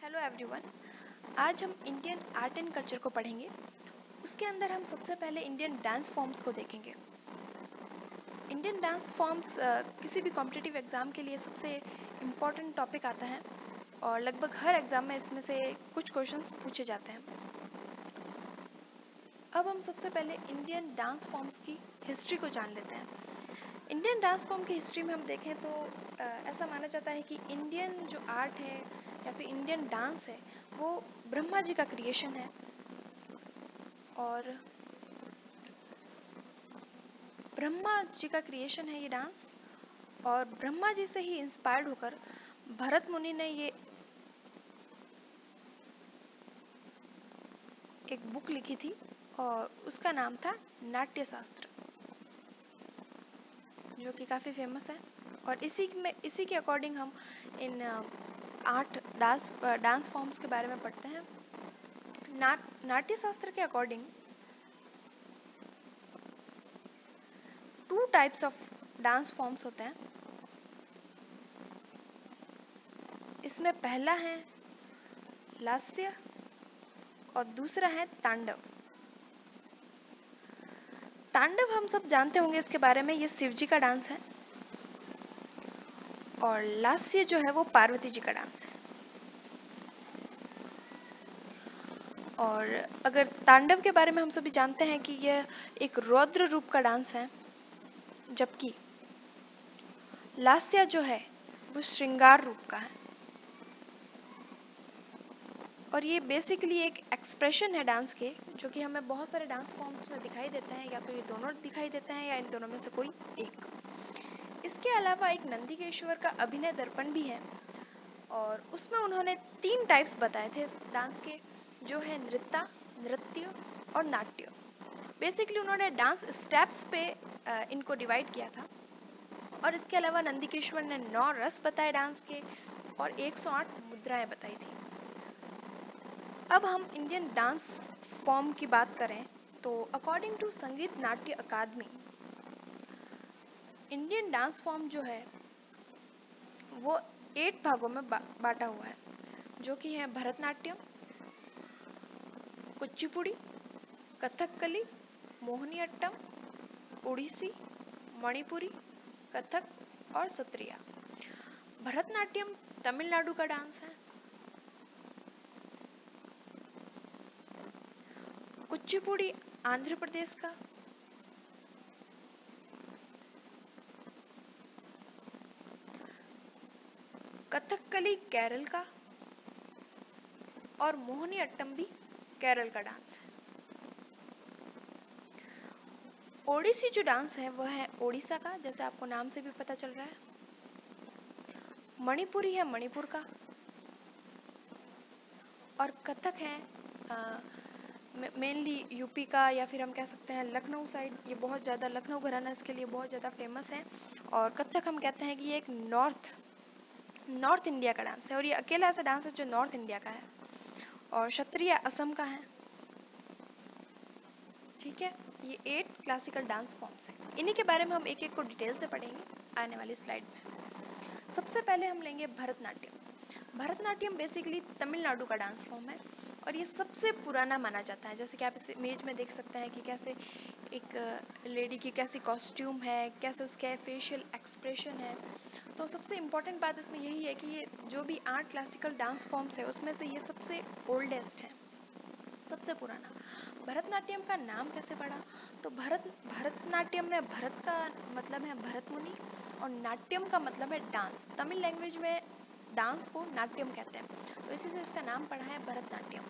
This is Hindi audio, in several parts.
Hello everyone. आज हम इंडियन आर्ट एंड कल्चर को पढ़ेंगे। उसके अंदर हम सबसे पहले इंडियन डांस फॉर्म्स को देखेंगे। इंडियन डांस फॉर्म्स किसी भी कॉम्पिटिटिव एग्ज़ाम के लिए सबसे इम्पॉर्टेंट टॉपिक आता है और लगभग हर एग्ज़ाम में इसमें से कुछ क्वेश्चंस पूछे जाते हैं। अब हम सबसे पहले इंडियन डांस फॉर्म्स की हिस्ट्री को जान लेते हैं। इंडियन डांस फॉर्म की हिस्ट्री में हम देखें तो ऐसा माना जाता है कि इंडियन जो आर्ट है या फिर इंडियन डांस है वो ब्रह्मा जी का क्रिएशन है और ब्रह्मा जी का क्रिएशन है ये डांस। और ब्रह्मा जी से ही इंस्पायर्ड होकर भरत मुनि ने ये एक बुक लिखी थी और उसका नाम था नाट्य शास्त्र, जो कि काफ़ी फेमस है। और इसी के अकॉर्डिंग हम इन 8 डांस फॉर्म्स के बारे में पढ़ते हैं। नाट्य शास्त्र के according 2 types of dance forms होते हैं। इसमें पहला है लास्य और दूसरा है तांडव। तांडव हम सब जानते होंगे इसके बारे में, ये शिव जी का डांस है और लास्य जो है वो पार्वती जी का डांस है। और अगर तांडव के बारे में हम सभी जानते हैं कि यह एक रौद्र रूप का डांस है, जबकि लास्य जो है वो श्रृंगार रूप का है। और ये बेसिकली एक एक्सप्रेशन है डांस के, जो कि हमें बहुत सारे डांस फॉर्म्स में दिखाई देते हैं। या तो ये दोनों दिखाई देते हैं या इन दोनों में से कोई एक। इसके अलावा एक नंदिकेश्वर का अभिनय दर्पण भी है और उसमें उन्होंने 3 टाइप्स बताए थे इस डांस के, जो है नृत्य और नाट्य। बेसिकली उन्होंने डांस स्टेप्स पे इनको डिवाइड किया था। और इसके अलावा नंदिकेश्वर ने 9 रस बताए डांस के और 108 मुद्राएं बताई थी। अब हम इंडियन डांस फॉर्म की बात करें तो अकॉर्डिंग टू संगीत नाट्य अकादमी, इंडियन डांस फॉर्म जो है वो 8 भागों में बांटा हुआ है, जो कि है भरतनाट्यम, कुचिपुड़ी, कथकली, मोहिनीअट्टम, ओडिसी, मणिपुरी, कथक और सत्रिया। भरतनाट्यम तमिलनाडु का डांस है, कुचिपुड़ी आंध्र प्रदेश का, कथकली केरल का और मोहिनीअट्टम भी केरल का डांस है। ओडिसी जो डांस है वह है ओडिशा का, जैसे आपको नाम से भी पता चल रहा है। मणिपुरी है मणिपुर का और कथक है मेनली यूपी का, या फिर हम कह सकते हैं लखनऊ साइड। ये बहुत ज़्यादा लखनऊ घराना इसके लिए बहुत ज़्यादा फेमस है। और कथक हम कहते हैं कि ये एक नॉर्थ इंडिया का डांस है और ये अकेला ऐसा डांस है जो नॉर्थ इंडिया का है। और क्षत्रिय असम का है। ठीक है, ये 8 क्लासिकल डांस फॉर्म्स हैं। इन्हीं के बारे में हम एक एक को डिटेल से पढ़ेंगे आने वाली स्लाइड में। सबसे पहले हम लेंगे भरतनाट्यम। भरतनाट्यम बेसिकली तमिलनाडु का डांस फॉर्म है और ये सबसे पुराना माना जाता है। जैसे कि आप इस इमेज में देख सकते हैं कि कैसे एक लेडी की कैसी कॉस्ट्यूम है, कैसे उसके फेशियल एक्सप्रेशन है। तो सबसे इम्पॉर्टेंट बात इसमें यही है कि ये जो भी 8 क्लासिकल डांस फॉर्म्स है उसमें से ये सबसे ओल्डेस्ट है, सबसे पुराना। भरतनाट्यम का नाम कैसे पड़ा? तो भरतनाट्यम में भरत का मतलब है भरत मुनि और नाट्यम का मतलब है डांस। तमिल लैंग्वेज में डांस को नाट्यम कहते हैं, तो इसी से इसका नाम पड़ा है भरतनाट्यम।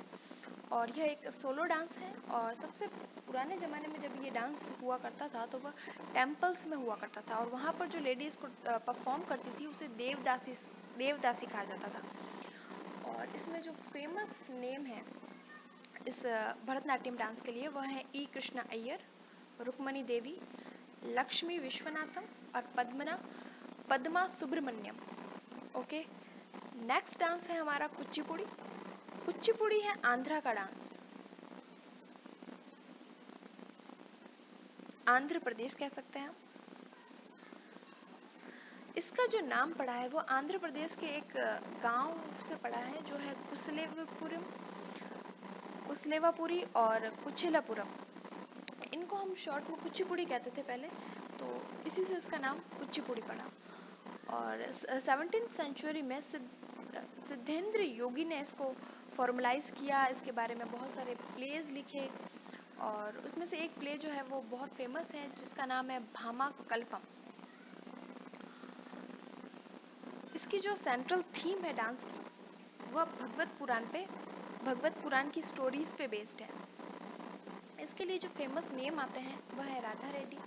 और यह एक सोलो डांस है और सबसे पुराने ज़माने में जब ये डांस हुआ करता था तो वह टेम्पल्स में हुआ करता था और वहाँ पर जो लेडीज़ को परफॉर्म करती थी उसे देवदासी कहा जाता था। और इसमें जो फेमस नेम है इस भरतनाट्यम डांस के लिए वह है ई कृष्णा अय्यर, रुक्मणी देवी, लक्ष्मी विश्वनाथम और Padma Subramaniam. Okay, next dance है हमारा कुचिपुड़ी। कुचिपुड़ी है आंध्रा का डांस, आंध्र प्रदेश कह सकते हैं। इसका जो नाम पड़ा है वो आंध्र प्रदेश के एक गांव से पढ़ा है, जो है कुसलेवापुरी और कुचिलापुरम। इनको हम शॉर्ट में कुचिपुड़ी कहते थे पहले, तो इसी से इसका नाम कुचिपुड़ी पड़ा। और 17th सेंचुरी में सिद्धेंद्र योगी ने इसको फॉर्मलाइज किया, इसके बारे में बहुत सारे प्लेज लिखे, और उसमें से एक प्ले जो है वो बहुत फेमस है, जिसका नाम है भामा कल्पम। इसकी जो सेंट्रल थीम है डांस की, वह भगवत पुराण की स्टोरीज पे बेस्ड है। इसके लिए जो फेमस नेम आते हैं वह है राधा रेड्डी,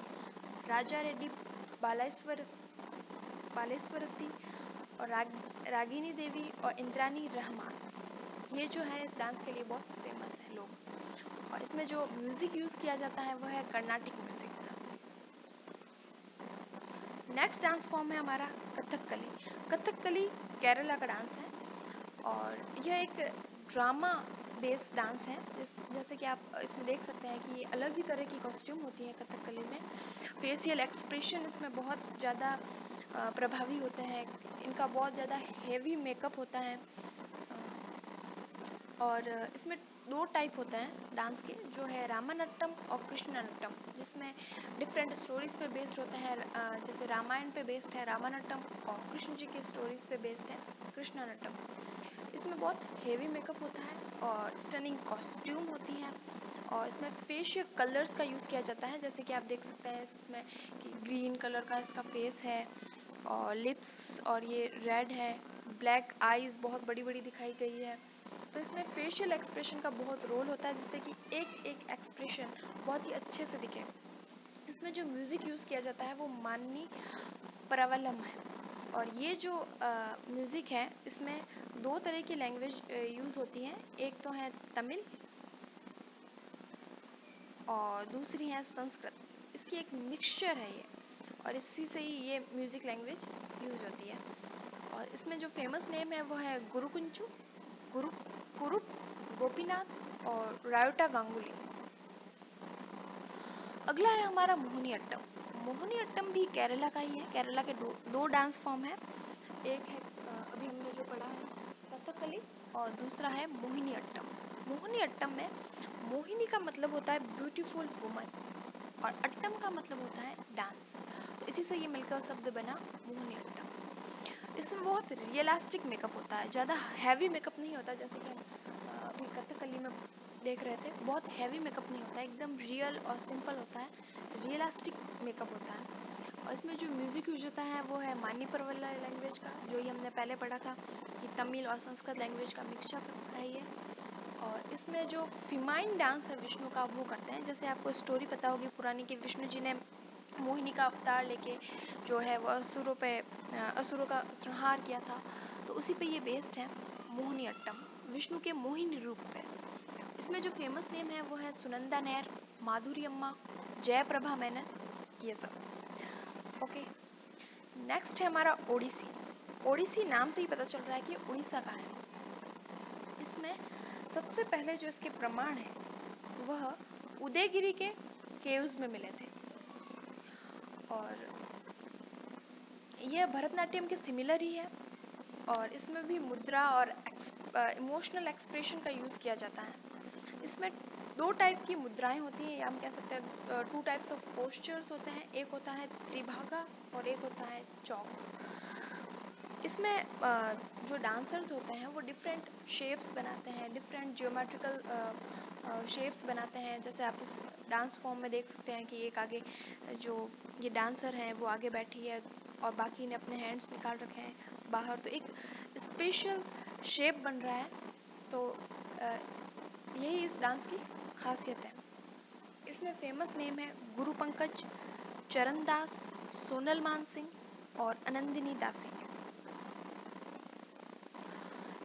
राजा रेड्डी, बालेश्वरती और रागिनी देवी और इंद्रानी रहमान। ये जो है इस डांस के लिए बहुत फेमस है लोग। और इसमें जो म्यूजिक यूज किया जाता है वह है Carnatic music. Next dance form है हमारा कथकली। कथकली केरला का डांस है, और यह एक ड्रामा बेस्ड डांस है। जैसे कि आप इसमें देख सकते हैं कि अलग ही तरह की कॉस्ट्यूम होती है कथकली में। फेशियल एक्सप्रेशन इसमें बहुत ज़्यादा प्रभावी होते हैं, इनका बहुत ज़्यादा हेवी मेकअप होता है। और इसमें दो टाइप होते हैं डांस के, जो है रामानट्टम और कृष्णानट्टम, जिसमें डिफरेंट स्टोरीज पे बेस्ड होते हैं। जैसे रामायण पे बेस्ड है रामानट्टम, और कृष्ण जी की स्टोरीज पे बेस्ड है कृष्णानट्टम। इसमें बहुत हेवी मेकअप होता है और स्टनिंग कॉस्ट्यूम होती है, और इसमें फेशियल कलर्स का यूज़ किया जाता है। जैसे कि आप देख सकते हैं इसमें कि ग्रीन कलर का इसका फेस है, और लिप्स और ये रेड है, ब्लैक आईज बहुत बड़ी बड़ी दिखाई गई है। तो इसमें फेशियल एक्सप्रेशन का बहुत रोल होता है, जिससे कि एक एक एक्सप्रेशन बहुत ही अच्छे से दिखे। इसमें जो म्यूज़िक यूज़ किया जाता है वो माननी प्रवलम है। और ये जो म्यूज़िक है, इसमें दो तरह की लैंग्वेज यूज़ होती हैं, एक तो है तमिल और दूसरी है संस्कृत। इसकी एक मिक्सचर है ये, और इसी से ही ये म्यूज़िक लैंग्वेज यूज़ होती है। और इसमें जो फेमस नेम है वो है गुरुकुंचु, गुरु कुरुप, गोपीनाथ और रायोटा गांगुली। अगला है हमारा मोहिनी अट्टम। मोहिनी अट्टम भी केरला का ही है। केरला के दो डांस फॉर्म है, एक है अभी हमने जो पढ़ा है कथकली, और दूसरा है मोहिनी अट्टम। मोहिनी अट्टम में मोहिनी का मतलब होता है ब्यूटीफुल वुमन, और अट्टम का मतलब होता है डांस, तो इसी से ये मिलकर शब्द बना मोहिनी अट्टम। इसमें बहुत रियलिस्टिक मेकअप होता है, ज़्यादा हैवी मेकअप नहीं होता, जैसे कि हम अभी कथकली में देख रहे थे। बहुत हैवी मेकअप नहीं होता है, एकदम रियल और सिंपल होता है, रियलिस्टिक मेकअप होता है। और इसमें जो म्यूज़िक यूज होता है वो है मानी परवला लैंग्वेज का, जो ये हमने पहले पढ़ा था कि तमिल और संस्कृत लैंग्वेज का मिक्सचर है ये। और इसमें जो फीमाइन डांस है विष्णु का, वो करते हैं। जैसे आपको स्टोरी पता होगी पुरानी कि विष्णु जी ने मोहिनी का अवतार लेके जो है वो असुरों का संहार किया था, तो उसी पे ये बेस्ड है मोहिनी अट्टम, विष्णु के मोहिनी रूप पे। इसमें जो फेमस नेम है वो है सुनंदा नैर, माधुरी अम्मा, जयप्रभा मेनन, ये सब। ओके, नेक्स्ट है हमारा ओडिसी। ओडिसी नाम से ही पता चल रहा है कि उड़ीसा का है। इसमें सबसे पहले जो इसके प्रमाण है वह उदयगिरी के केव्स में मिले थे, और यह भरतनाट्यम के सिमिलर ही है। और इसमें भी मुद्रा और इमोशनल एक्सप्रेशन का यूज़ किया जाता है। इसमें दो टाइप की मुद्राएं होती हैं, या हम कह सकते हैं टू टाइप्स ऑफ पोस्चर्स होते हैं। एक होता है त्रिभागा और एक होता है चौक। इसमें जो डांसर्स होते हैं वो डिफरेंट शेप्स बनाते हैं, डिफरेंट जियोमेट्रिकल शेप्स बनाते हैं। जैसे आप इस डांस फॉर्म में देख सकते हैं कि एक आगे जो ये डांसर हैं वो आगे बैठी है, और बाकी ने अपने हैंड्स निकाल रखे हैं बाहर, तो एक स्पेशल शेप बन रहा है। तो यही इस डांस की खासियत है। इसमें फेमस नेम है गुरु पंकज, चरण दास, सोनल मान सिंह और आनंदिनी दासी।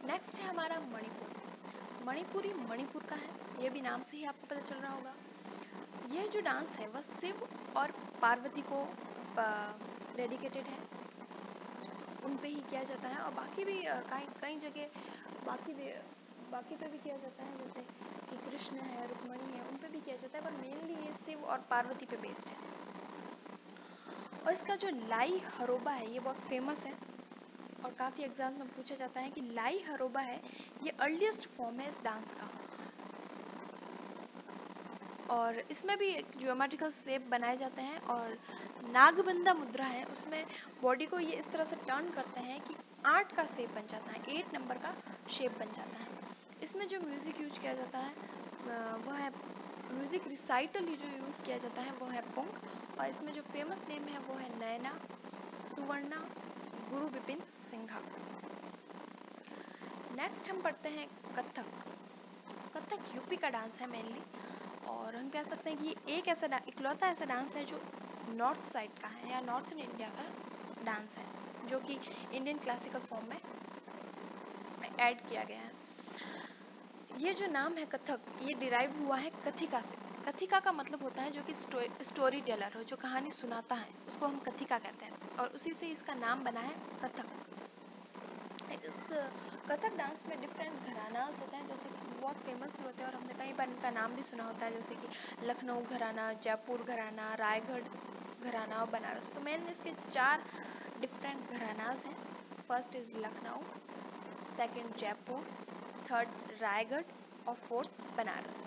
नेक्स्ट है हमारा मणिपुर। मणिपुरी मणिपुर का है, ये भी नाम से ही आपको पता चल रहा होगा। यह जो डांस है वह शिव और पार्वती को डेडिकेटेड है, उन पे ही किया जाता है। और बाकी भी कई जगह बाकी पे भी किया जाता है, जैसे कि कृष्ण है, रुक्मणी है, उन पे भी किया जाता है, पर मेनली ये शिव और पार्वती पे बेस्ड है। और इसका जो लाई हरोबा है ये बहुत फेमस है। और काफ़ी एग्जाम में पूछा जाता है कि लाई हरोबा है ये अर्लीस्ट फॉर्म है इस डांस का। और इसमें भी एक ज्योमेट्रिकल शेप बनाए जाते हैं और नागबंदा मुद्रा है उसमें बॉडी को ये इस तरह से टर्न करते हैं कि 8 का शेप बन जाता है, 8 नंबर का शेप बन जाता है। इसमें जो म्यूज़िक यूज किया जाता है वह है म्यूज़िक रिसाइटल, जो यूज़ किया जाता है वो है पुंग। और इसमें जो फेमस नेम है वो है नयना, सुवर्णा, गुरु विपिन सिंघा। नेक्स्ट हम पढ़ते हैं कथक। कथक यूपी का डांस है मेनली, और हम कह सकते हैं कि ये एक ऐसा इकलौता ऐसा डांस है जो नॉर्थ साइड का है या नॉर्थन इंडिया का डांस है, जो कि इंडियन क्लासिकल फॉर्म में ऐड किया गया है। ये जो नाम है कथक, ये डिराइव हुआ है कथिका से। कथिका का मतलब होता है जो कि स्टोरी टेलर हो, जो कहानी सुनाता है, उसको हम कथिका कहते हैं, और उसी से इसका नाम बना है कथक। इस कथक डांस में डिफरेंट घरानाज होते हैं, जैसे कि बहुत फेमस भी होते हैं और हमने कई बार इनका नाम भी सुना होता है, जैसे कि लखनऊ घराना, जयपुर घराना, रायगढ़ घराना और बनारस। तो मेन इसके 4 डिफरेंट घरानाज हैं। First is Lucknow, second Jaipur, third Raigarh और फोर्थ बनारस।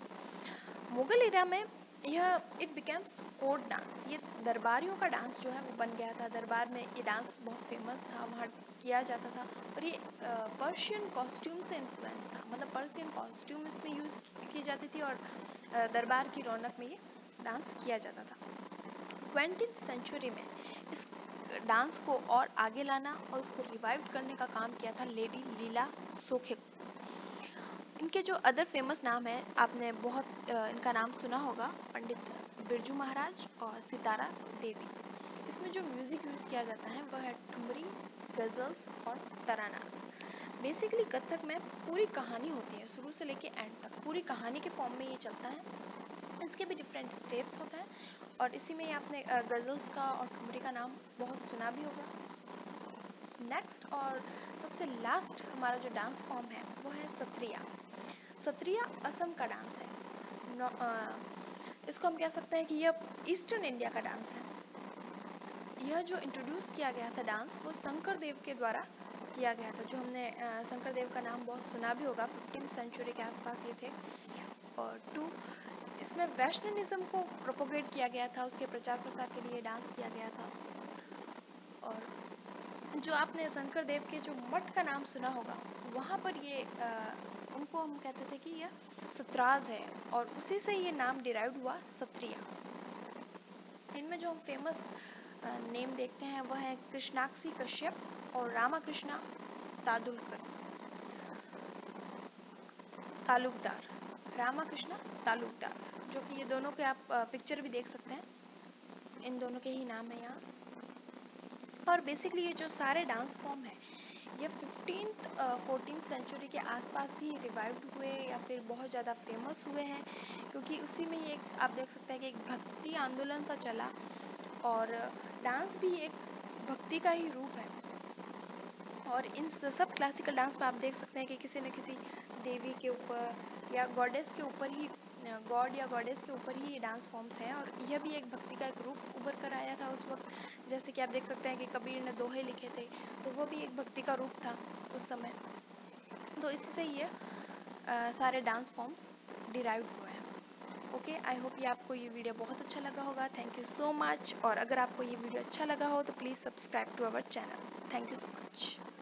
मुगल एरा में यह इट बिकेम्स कोर्ट डांस, ये दरबारियों का डांस जो है वो बन गया था। दरबार में ये डांस बहुत फेमस था, वहाँ किया जाता था, और ये पर्शियन कॉस्ट्यूम से इन्फ्लुएंस था, मतलब पर्शियन कॉस्ट्यूम इसमें यूज़ की जाती थी और दरबार की रौनक में ये डांस किया जाता था। 20th सेंचुरी में इस डांस को और आगे लाना और उसको रिवाइव करने का काम किया था लेडी लीला सोखे। इनके जो अदर फेमस नाम है, आपने बहुत इनका नाम सुना होगा, पंडित बिरजू महाराज और सितारा देवी। इसमें जो म्यूज़िक यूज़ किया जाता है वह है ठुमरी, गज़ल्स और तरानास। बेसिकली कथक में पूरी कहानी होती है, शुरू से लेके एंड तक पूरी कहानी के फॉर्म में ये चलता है। इसके भी डिफरेंट स्टेप्स होते हैं, और इसी में आपने गज़ल्स का और ठुमरी का नाम बहुत सुना भी होगा। नेक्स्ट और सबसे लास्ट हमारा जो डांस फॉर्म है वो है सत्रिया। सत्रिया असम का डांस है। इसको हम कह सकते हैं कि यह ईस्टर्न इंडिया का डांस है। यह जो इंट्रोड्यूस किया गया था डांस, वो शंकर देव के द्वारा किया गया था, जो हमने शंकर देव का नाम बहुत सुना भी होगा, 15th सेंचुरी के आसपास ये थे। और 2 इसमें वैष्णविज्म को प्रोपोगेट किया गया था, उसके प्रचार प्रसार के लिए डांस किया गया था। और जो आपने शंकर देव के जो मठ का नाम सुना होगा, वहाँ पर ये उनको हम कहते थे कि यह सतराज है, और उसी से ये नाम डिराइव हुआ सत्रिया। इनमें जो हम फेमस नेम देखते हैं वह है कृष्णाक्षी कश्यप और रामाकृष्णा तालुकदार। रामाकृष्णा तालुकदार, जो कि ये दोनों के आप पिक्चर भी देख सकते हैं, इन दोनों के ही नाम है यहाँ। और बेसिकली ये जो सारे डांस फॉर्म है ये 15th 14th सेंचुरी के आसपास ही रिवाइव हुए या फिर बहुत ज़्यादा फेमस हुए हैं, क्योंकि उसी में ही एक आप देख सकते हैं कि एक भक्ति आंदोलन सा चला, और डांस भी एक भक्ति का ही रूप है। और इन सब क्लासिकल डांस में आप देख सकते हैं कि किसी न किसी देवी के ऊपर या गॉडेस के ऊपर ही, गॉड या गॉडेस के ऊपर ही ये डांस फॉर्म्स हैं, और यह भी एक भक्ति का एक रूप उभर कर आया था उस वक्त। जैसे कि आप देख सकते हैं कि कबीर ने दोहे लिखे थे, तो वो भी एक भक्ति का रूप था उस समय। तो इसी से ये सारे डांस फॉर्म्स डिराइव हुए हैं। ओके, आई होप ये आपको ये वीडियो बहुत अच्छा लगा होगा। Thank you so much. और अगर आपको ये वीडियो अच्छा लगा हो तो please subscribe to our channel. Thank you so much.